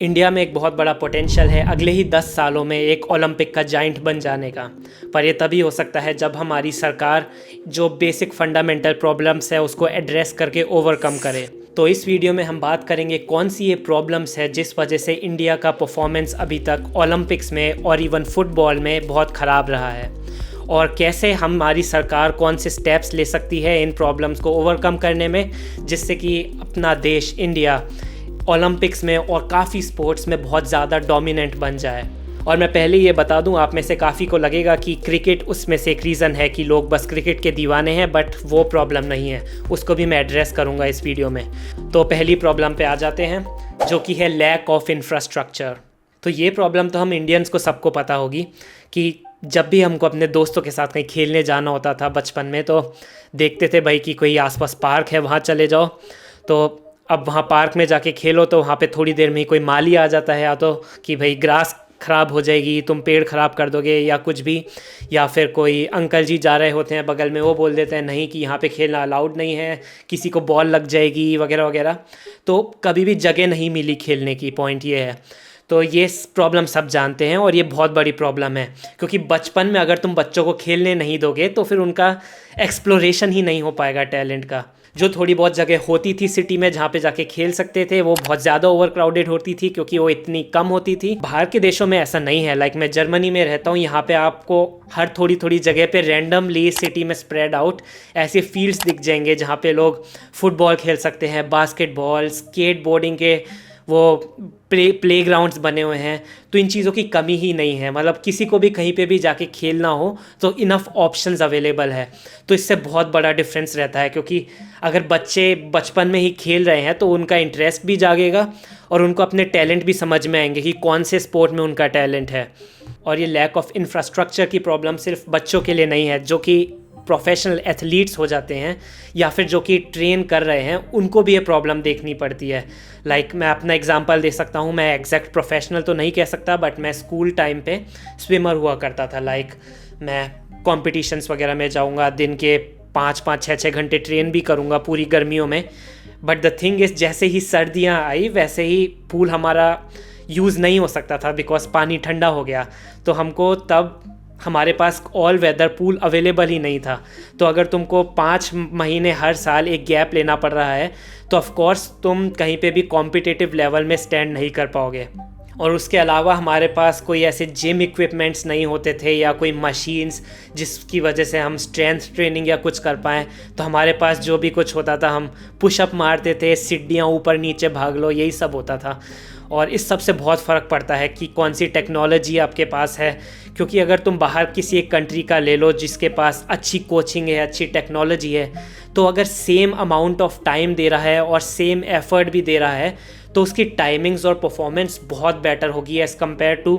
India में एक बहुत बड़ा पोटेंशियल है अगले ही 10 सालों में एक ओलंपिक का जाइंट बन जाने का। पर ये तभी हो सकता है जब हमारी सरकार जो बेसिक फंडामेंटल प्रॉब्लम्स है उसको एड्रेस करके ओवरकम करे। तो इस वीडियो में हम बात करेंगे कौन सी ये प्रॉब्लम्स है जिस वजह से इंडिया का परफॉर्मेंस अभी तक ओलंपिक्स में और इवन फुटबॉल में बहुत ख़राब रहा है, और कैसे हमारी सरकार कौन से स्टेप्स ले सकती है इन प्रॉब्लम्स को ओवरकम करने में, जिससे कि अपना देश इंडिया ओलंपिक्स में और काफ़ी स्पोर्ट्स में बहुत ज़्यादा डोमिनेंट बन जाए। और मैं पहले ये बता दूं, आप में से काफ़ी को लगेगा कि क्रिकेट उसमें से एक रीज़न है कि लोग बस क्रिकेट के दीवाने हैं, बट वो प्रॉब्लम नहीं है। उसको भी मैं एड्रेस करूंगा इस वीडियो में। तो पहली प्रॉब्लम पे आ जाते हैं, जो कि है लैक ऑफ इंफ्रास्ट्रक्चर। तो ये प्रॉब्लम तो हम इंडियंस को सबको पता होगी कि जब भी हमको अपने दोस्तों के साथ कहीं खेलने जाना होता था बचपन में, तो देखते थे भाई कि कोई आसपास पार्क है वहाँ चले जाओ। तो अब वहाँ पार्क में जाके खेलो तो वहाँ पे थोड़ी देर में ही कोई माली आ जाता है, या तो कि भाई ग्रास ख़राब हो जाएगी, तुम पेड़ ख़राब कर दोगे या कुछ भी, या फिर कोई अंकल जी जा रहे होते हैं बगल में, वो बोल देते हैं नहीं कि यहाँ पे खेलना अलाउड नहीं है, किसी को बॉल लग जाएगी वगैरह वगैरह। तो कभी भी जगह नहीं मिली खेलने की, पॉइंट ये है। तो ये प्रॉब्लम सब जानते हैं और ये बहुत बड़ी प्रॉब्लम है, क्योंकि बचपन में अगर तुम बच्चों को खेलने नहीं दोगे तो फिर उनका एक्सप्लोरेशन ही नहीं हो पाएगा टैलेंट का। जो थोड़ी बहुत जगह होती थी सिटी में जहाँ पे जाके खेल सकते थे, वो बहुत ज़्यादा ओवर क्राउडेड होती थी क्योंकि वो इतनी कम होती थी। बाहर के देशों में ऐसा नहीं है। लाइक मैं जर्मनी में रहता हूँ, यहाँ पे आपको हर थोड़ी थोड़ी जगह पे रैंडमली सिटी में स्प्रेड आउट ऐसे फील्ड्स दिख जाएंगे जहाँ पे लोग फुटबॉल खेल सकते हैं, बास्केटबॉल, स्केट बोर्डिंग के वो प्लेग्राउंड्स बने हुए हैं। तो इन चीज़ों की कमी ही नहीं है। मतलब किसी को भी कहीं पे भी जाके खेलना हो तो इनफ ऑप्शंस अवेलेबल है। तो इससे बहुत बड़ा डिफरेंस रहता है, क्योंकि अगर बच्चे बचपन में ही खेल रहे हैं तो उनका इंटरेस्ट भी जागेगा और उनको अपने टैलेंट भी समझ में आएंगे कि कौन से स्पोर्ट में उनका टैलेंट है। और ये लैक ऑफ इंफ्रास्ट्रक्चर की प्रॉब्लम सिर्फ बच्चों के लिए नहीं है, जो कि प्रोफेशनल एथलीट्स हो जाते हैं या फिर जो कि ट्रेन कर रहे हैं, उनको भी ये प्रॉब्लम देखनी पड़ती है। लाइक मैं अपना एग्जांपल दे सकता हूँ। मैं एग्जैक्ट प्रोफेशनल तो नहीं कह सकता, बट मैं स्कूल टाइम पे स्विमर हुआ करता था। लाइक मैं कॉम्पिटिशन्स वगैरह में जाऊँगा, दिन के 5-5, 6-6 घंटे ट्रेन भी करूँगा पूरी गर्मियों में। बट द थिंग इज़, जैसे ही सर्दियाँ आई वैसे ही पूल हमारा यूज़ नहीं हो सकता था, बिकॉज पानी ठंडा हो गया। तो हमको तब हमारे पास ऑल वेदर पूल अवेलेबल ही नहीं था। तो अगर तुमको 5 महीने हर साल एक गैप लेना पड़ रहा है तो ऑफ कोर्स तुम कहीं पे भी कॉम्पिटिटिव लेवल में स्टैंड नहीं कर पाओगे। और उसके अलावा हमारे पास कोई ऐसे जिम इक्विपमेंट्स नहीं होते थे या कोई मशीन्स जिसकी वजह से हम स्ट्रेंथ ट्रेनिंग या कुछ कर पाएँ। तो हमारे पास जो भी कुछ होता था, हम पुशअप मारते थे, सीढ़ियाँ ऊपर नीचे भाग लो, यही सब होता था। और इस सब से बहुत फ़र्क पड़ता है कि कौन सी टेक्नोलॉजी आपके पास है। क्योंकि अगर तुम बाहर किसी एक कंट्री का ले लो जिसके पास अच्छी कोचिंग है, अच्छी टेक्नोलॉजी है, तो अगर सेम अमाउंट ऑफ टाइम दे रहा है और सेम एफर्ट भी दे रहा है तो उसकी टाइमिंग्स और परफॉर्मेंस बहुत बेटर होगी एज़ कम्पेयर टू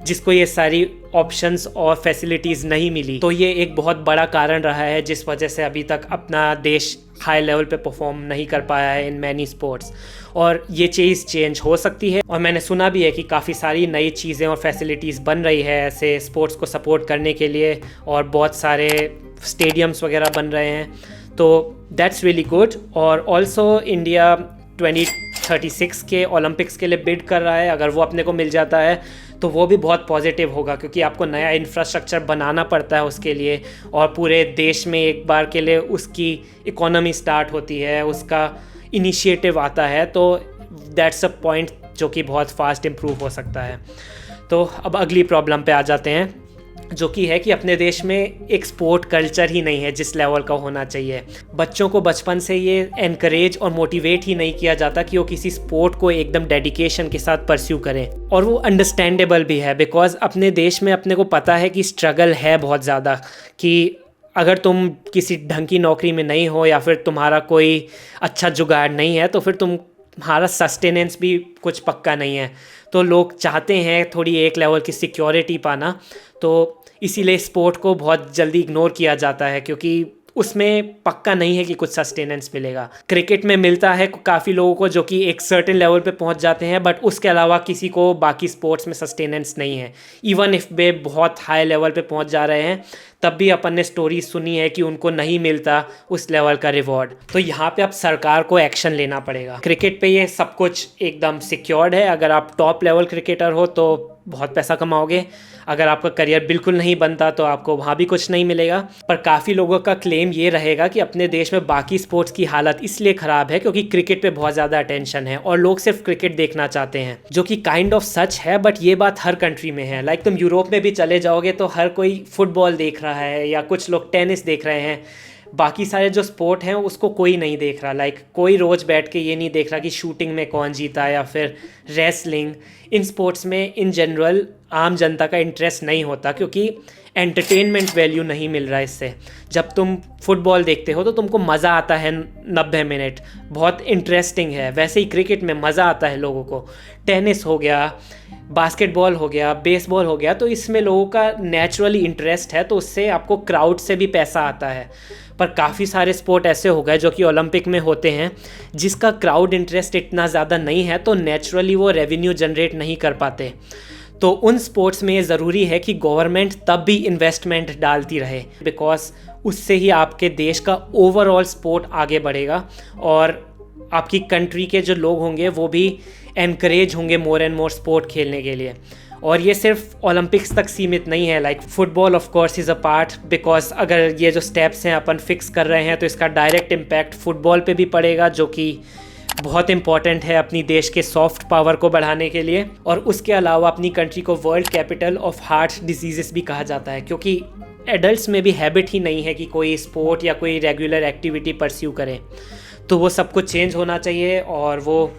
जिसको ये सारी ऑप्शंस और फैसिलिटीज़ नहीं मिली। तो ये एक बहुत बड़ा कारण रहा है जिस वजह से अभी तक अपना देश हाई लेवल पे परफॉर्म नहीं कर पाया है इन मैनी स्पोर्ट्स। और ये चीज़ चेंज हो सकती है, और मैंने सुना भी है कि काफ़ी सारी नई चीज़ें और फैसिलिटीज़ बन रही है ऐसे स्पोर्ट्स को सपोर्ट करने के लिए, और बहुत सारे स्टेडियम्स वगैरह बन रहे हैं। तो दैट्स रियली गुड। और ऑल्सो इंडिया 2036 के ओलंपिक्स के लिए बिड कर रहा है। अगर वो अपने को मिल जाता है तो वो भी बहुत पॉजिटिव होगा, क्योंकि आपको नया इंफ्रास्ट्रक्चर बनाना पड़ता है उसके लिए, और पूरे देश में एक बार के लिए उसकी इकोनॉमी स्टार्ट होती है, उसका इनिशिएटिव आता है। तो दैट्स अ पॉइंट जो कि बहुत फास्ट इम्प्रूव हो सकता है। तो अब अगली प्रॉब्लम पे आ जाते हैं, जो कि है कि अपने देश में एक स्पोर्ट कल्चर ही नहीं है जिस लेवल का होना चाहिए। बच्चों को बचपन से ये एनकरेज और मोटिवेट ही नहीं किया जाता कि वो किसी स्पोर्ट को एकदम डेडिकेशन के साथ परस्यू करें। और वो अंडरस्टैंडेबल भी है, बिकॉज अपने देश में अपने को पता है कि स्ट्रगल है बहुत ज़्यादा, कि अगर तुम किसी ढंग की नौकरी में नहीं हो या फिर तुम्हारा कोई अच्छा जुगाड़ नहीं है तो फिर तुम्हारा सस्टेनेंस भी कुछ पक्का नहीं है। तो लोग चाहते हैं थोड़ी एक लेवल की सिक्योरिटी पाना, तो इसीलिए स्पोर्ट को बहुत जल्दी इग्नोर किया जाता है, क्योंकि उसमें पक्का नहीं है कि कुछ सस्टेनेंस मिलेगा। क्रिकेट में मिलता है काफ़ी लोगों को जो कि एक सर्टेन लेवल पे पहुंच जाते हैं, बट उसके अलावा किसी को बाकी स्पोर्ट्स में सस्टेनेंस नहीं है। इवन इफ वे बहुत हाई लेवल पे पहुंच जा रहे हैं, तब भी अपन ने स्टोरी सुनी है कि उनको नहीं मिलता उस लेवल का रिवॉर्ड। तो यहाँ पे अब सरकार को एक्शन लेना पड़ेगा। क्रिकेट पे ये सब कुछ एकदम सिक्योर्ड है। अगर आप टॉप लेवल क्रिकेटर हो तो बहुत पैसा कमाओगे, अगर आपका करियर बिल्कुल नहीं बनता तो आपको वहाँ भी कुछ नहीं मिलेगा। पर काफ़ी लोगों का क्लेम ये रहेगा कि अपने देश में बाकी स्पोर्ट्स की हालत इसलिए ख़राब है क्योंकि क्रिकेट पे बहुत ज़्यादा अटेंशन है और लोग सिर्फ क्रिकेट देखना चाहते हैं, जो कि काइंड ऑफ सच है। बट ये बात हर कंट्री में है। लाइक तुम यूरोप में भी चले जाओगे तो हर कोई फुटबॉल देख रहा है या कुछ लोग टेनिस देख रहे हैं, बाकी सारे जो स्पोर्ट हैं उसको कोई नहीं देख रहा। लाइक कोई रोज़ बैठ के ये नहीं देख रहा कि शूटिंग में कौन जीता या फिर रेसलिंग। इन स्पोर्ट्स में इन जनरल आम जनता का इंटरेस्ट नहीं होता क्योंकि एंटरटेनमेंट वैल्यू नहीं मिल रहा है इससे। जब तुम फुटबॉल देखते हो तो तुमको मज़ा आता है, 90 मिनट बहुत इंटरेस्टिंग है। वैसे ही क्रिकेट में मज़ा आता है लोगों को। टेनिस हो गया, बास्केटबॉल हो गया, बेसबॉल हो गया, तो इसमें लोगों का नेचुरली इंटरेस्ट है, तो उससे आपको क्राउड से भी पैसा आता है। पर काफ़ी सारे स्पोर्ट ऐसे हो गए जो कि ओलंपिक में होते हैं जिसका क्राउड इंटरेस्ट इतना ज़्यादा नहीं है, तो नेचुरली वो रेवेन्यू जनरेट नहीं कर पाते। तो उन स्पोर्ट्स में ये ज़रूरी है कि गवर्नमेंट तब भी इन्वेस्टमेंट डालती रहे, बिकॉज उससे ही आपके देश का ओवरऑल स्पोर्ट आगे बढ़ेगा और आपकी कंट्री के जो लोग होंगे वो भी एनकरेज होंगे मोर एंड मोर स्पोर्ट खेलने के लिए। और ये सिर्फ ओलंपिक्स तक सीमित नहीं है। Like football of course is a part, because अगर ये जो स्टेप्स हैं अपन फिक्स कर रहे हैं तो इसका डायरेक्ट इम्पैक्ट फुटबॉल पे भी पड़ेगा, जो कि बहुत इंपॉर्टेंट है अपनी देश के सॉफ्ट पावर को बढ़ाने के लिए। और उसके अलावा अपनी कंट्री को world capital of heart diseases भी कहा जाता है, क्योंकि एडल्ट्स में भी हैबिट ही नहीं है कि कोई स्पोर्ट या कोई रेगुलर एक्टिविटी परस्यू करें। तो वो सब कुछ चेंज होना चाहिए और वो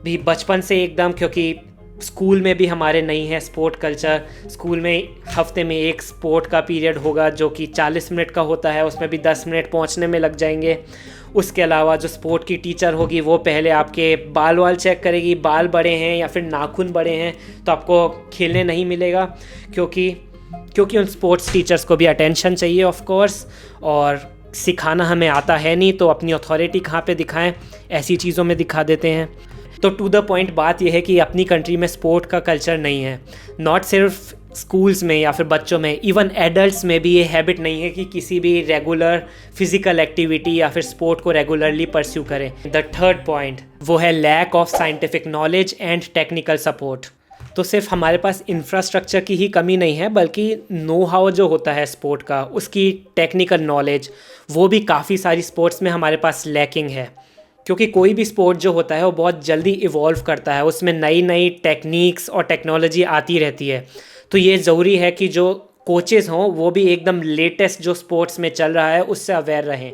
भी बचपन से एकदम, क्योंकि स्कूल में भी हमारे नहीं है स्पोर्ट कल्चर। स्कूल में हफ्ते में एक स्पोर्ट का पीरियड होगा जो कि 40 मिनट का होता है, उसमें भी 10 मिनट पहुंचने में लग जाएंगे। उसके अलावा जो स्पोर्ट की टीचर होगी वो पहले आपके बाल वाल चेक करेगी, बाल बड़े हैं या फिर नाखून बड़े हैं तो आपको खेलने नहीं मिलेगा, क्योंकि उन स्पोर्ट्स टीचर्स को भी अटेंशन चाहिए ऑफ कोर्स। और सिखाना हमें आता है नहीं तो अपनी अथॉरिटी कहाँ पे दिखाएं, ऐसी चीज़ों में दिखा देते हैं। तो टू द पॉइंट बात यह है कि अपनी कंट्री में स्पोर्ट का कल्चर नहीं है। नॉट सिर्फ स्कूल्स में या फिर बच्चों में, इवन एडल्ट्स में भी ये हैबिट नहीं है कि किसी भी रेगुलर फिजिकल एक्टिविटी या फिर स्पोर्ट को रेगुलरली परस्यू करें। द थर्ड पॉइंट वो है lack of scientific knowledge and technical support. तो सिर्फ हमारे पास इंफ्रास्ट्रक्चर की ही कमी नहीं है, बल्कि नो हाउ जो होता है स्पोर्ट का, उसकी टेक्निकल नॉलेज वो भी काफ़ी सारी स्पोर्ट्स में हमारे पास लैकिंग है। क्योंकि कोई भी स्पोर्ट जो होता है वो बहुत जल्दी इवॉल्व करता है, उसमें नई नई टेक्निक्स और टेक्नोलॉजी आती रहती है। तो ये ज़रूरी है कि जो कोचेज़ हों वो भी एकदम लेटेस्ट जो स्पोर्ट्स में चल रहा है उससे अवेयर रहें।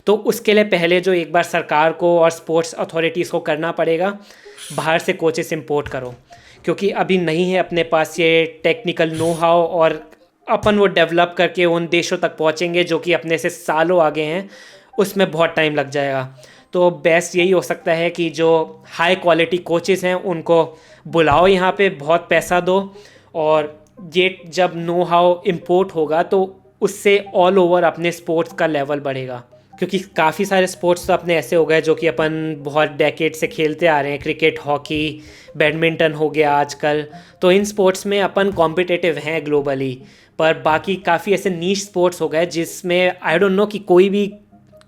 तो उसके लिए पहले जो एक बार सरकार को और स्पोर्ट्स अथॉरिटीज़ को करना पड़ेगा, बाहर से कोचेस इंपोर्ट करो, क्योंकि अभी नहीं है अपने पास ये टेक्निकल नो हाउ, और अपन वो डेवलप करके उन देशों तक पहुँचेंगे जो कि अपने से सालों आगे हैं, उसमें बहुत टाइम लग जाएगा। तो बेस्ट यही हो सकता है कि जो हाई क्वालिटी कोचेस हैं उनको बुलाओ यहाँ पे, बहुत पैसा दो, और ये जब नो हाउ इम्पोर्ट होगा तो उससे ऑल ओवर अपने स्पोर्ट्स का लेवल बढ़ेगा। क्योंकि काफ़ी सारे स्पोर्ट्स तो अपने ऐसे हो गए जो कि अपन बहुत डेकेड से खेलते आ रहे हैं, क्रिकेट, हॉकी, बैडमिंटन हो गया आजकल। तो इन स्पोर्ट्स में अपन कॉम्पिटिटिव हैं ग्लोबली, पर बाकी काफ़ी ऐसे नीश स्पोर्ट्स हो गए जिसमें आई डोंट नो कि कोई भी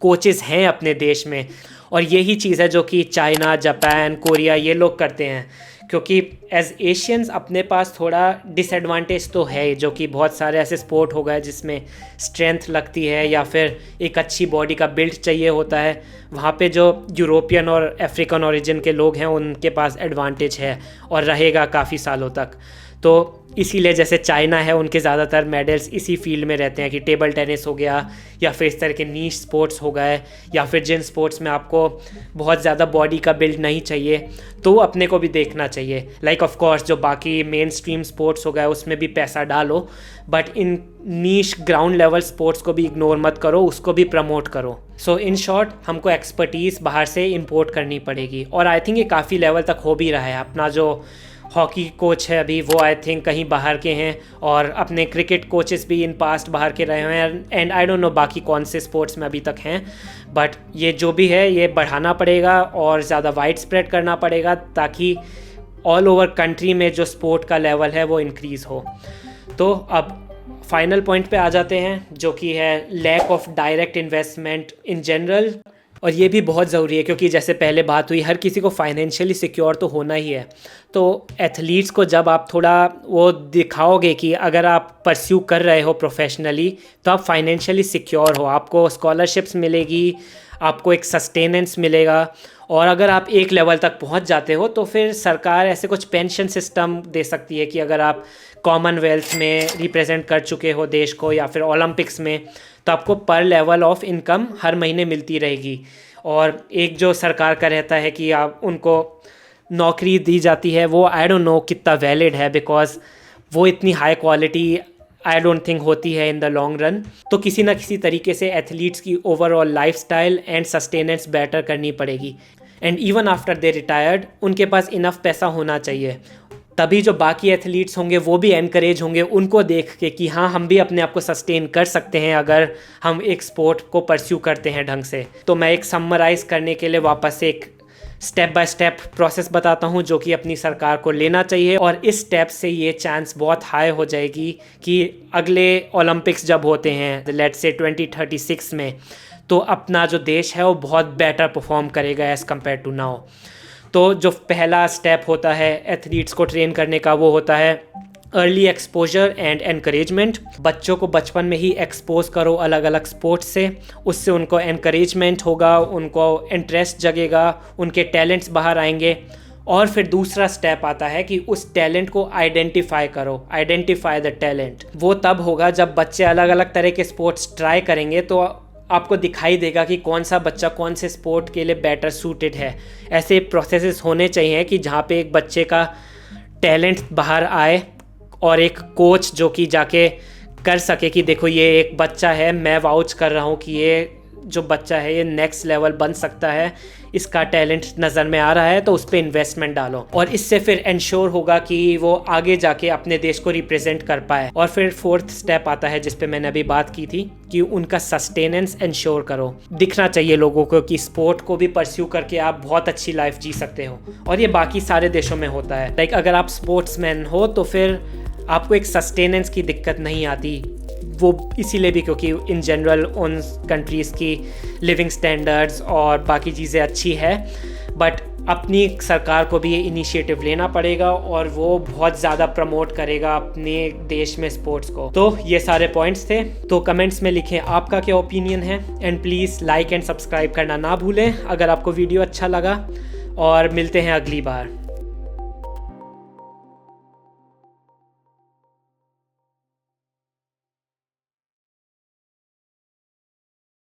कोचेस हैं अपने देश में। और यही चीज़ है जो कि चाइना, जापान, कोरिया ये लोग करते हैं, क्योंकि एज एशियंस अपने पास थोड़ा डिसएडवांटेज तो है, जो कि बहुत सारे ऐसे स्पोर्ट हो गए जिसमें स्ट्रेंथ लगती है या फिर एक अच्छी बॉडी का बिल्ड चाहिए होता है। वहाँ पे जो यूरोपियन और अफ्रीकन ओरिजिन के लोग हैं उनके पास एडवांटेज है और रहेगा काफ़ी सालों तक। तो इसीलिए जैसे चाइना है, उनके ज़्यादातर मेडल्स इसी फील्ड में रहते हैं कि टेबल टेनिस हो गया या फिर इस तरह के नीश स्पोर्ट्स हो गए, या फिर जिन स्पोर्ट्स में आपको बहुत ज़्यादा बॉडी का बिल्ड नहीं चाहिए तो अपने को भी देखना चाहिए। लाइक ऑफ कोर्स जो बाकी मेन स्ट्रीम स्पोर्ट्स हो गए उसमें भी पैसा डालो, but in niche ground level sports को भी इग्नोर मत करो, उसको भी प्रमोट करो। सो इन शॉर्ट हमको एक्सपर्टीज़ बाहर से इम्पोर्ट करनी पड़ेगी, और आई थिंक ये काफ़ी लेवल तक हो भी रहा है। अपना जो हॉकी कोच है अभी, वो आई थिंक कहीं बाहर के हैं, और अपने क्रिकेट कोचेस भी इन पास्ट बाहर के रहे हैं, एंड आई डोंट नो बाकी कौन से स्पोर्ट्स में अभी तक हैं। बट ये जो भी है ये बढ़ाना पड़ेगा और ज़्यादा वाइड स्प्रेड करना पड़ेगा ताकि ऑल ओवर कंट्री में जो स्पोर्ट का लेवल है वो इंक्रीज़ हो। तो अब फाइनल पॉइंट पे आ जाते हैं, जो कि है lack of direct investment in general. और ये भी बहुत ज़रूरी है क्योंकि जैसे पहले बात हुई, हर किसी को फाइनेंशियली सिक्योर तो होना ही है। तो एथलीट्स को जब आप थोड़ा वो दिखाओगे कि अगर आप परस्यू कर रहे हो प्रोफेशनली तो आप फाइनेंशियली सिक्योर हो, आपको स्कॉलरशिप्स मिलेगी, आपको एक सस्टेनेंस मिलेगा, और अगर आप एक लेवल तक पहुंच जाते हो तो फिर सरकार ऐसे कुछ पेंशन सिस्टम दे सकती है कि अगर आप कॉमनवेल्थ में रिप्रेजेंट कर चुके हो देश को या फिर ओलंपिक्स में, तो आपको पर लेवल ऑफ इनकम हर महीने मिलती रहेगी। और एक जो सरकार का रहता है कि आप उनको नौकरी दी जाती है, वो आई डोंट नो कितना वैलिड है, बिकॉज वो इतनी high quality I don't think होती है इन द लॉन्ग रन। तो किसी ना किसी तरीके से एथलीट्स की overall lifestyle and sustenance better करनी पड़ेगी, and even after they retired उनके पास इनफ पैसा होना चाहिए। तभी जो बाकी एथलीट्स होंगे वो भी एनकरेज होंगे उनको देख के कि हाँ, हम भी अपने आप को सस्टेन कर सकते हैं अगर हम एक स्पोर्ट को परस्यू करते हैं ढंग से। तो मैं एक समराइज़ करने के लिए वापस एक स्टेप बाय स्टेप प्रोसेस बताता हूँ जो कि अपनी सरकार को लेना चाहिए, और इस स्टेप से ये चांस बहुत हाई हो जाएगी कि अगले ओलंपिक्स जब होते हैं लेट्स से 2036 में, तो अपना जो देश है वो बहुत बेटर परफॉर्म करेगा एज़ कम्पेयर टू नाउ। तो जो पहला स्टेप होता है एथलीट्स को ट्रेन करने का, वो होता है अर्ली एक्सपोजर एंड एनकरेजमेंट। बच्चों को बचपन में ही एक्सपोज करो अलग अलग स्पोर्ट्स से, उससे उनको एनकरेजमेंट होगा, उनको इंटरेस्ट जगेगा, उनके टैलेंट्स बाहर आएंगे। और फिर दूसरा स्टेप आता है कि उस टैलेंट को आइडेंटिफाई करो, आइडेंटिफाई द टैलेंट। वो तब होगा जब बच्चे अलग अलग तरह के स्पोर्ट्स ट्राई करेंगे, तो आपको दिखाई देगा कि कौन सा बच्चा कौन से स्पोर्ट के लिए बेटर सूटेड है। ऐसे प्रोसेसेस होने चाहिए कि जहाँ पे एक बच्चे का टैलेंट बाहर आए और एक कोच जो कि जाके कर सके कि देखो ये एक बच्चा है, मैं वाउच कर रहा हूँ कि ये जो बच्चा है ये नेक्स्ट लेवल बन सकता है, इसका टैलेंट नज़र में आ रहा है, तो उस पर इन्वेस्टमेंट डालो। और इससे फिर इंश्योर होगा कि वो आगे जाके अपने देश को रिप्रेजेंट कर पाए। और फिर फोर्थ स्टेप आता है जिस पे मैंने अभी बात की थी कि उनका सस्टेनेंस इंश्योर करो। दिखना चाहिए लोगों को कि स्पोर्ट को भी परस्यू करके आप बहुत अच्छी लाइफ जी सकते हो, और ये बाकी सारे देशों में होता है। लाइक अगर आप स्पोर्ट्समैन हो तो फिर आपको एक सस्टेनेंस की दिक्कत नहीं आती, वो इसीलिए भी क्योंकि इन जनरल उन कंट्रीज़ की लिविंग स्टैंडर्ड्स और बाकी चीज़ें अच्छी है। बट अपनी सरकार को भी ये इनिशिएटिव लेना पड़ेगा और वो बहुत ज़्यादा प्रमोट करेगा अपने देश में स्पोर्ट्स को। तो ये सारे पॉइंट्स थे। तो कमेंट्स में लिखें आपका क्या ओपिनियन है, and please like and subscribe करना ना भूलें अगर आपको वीडियो अच्छा लगा, और मिलते हैं अगली बार।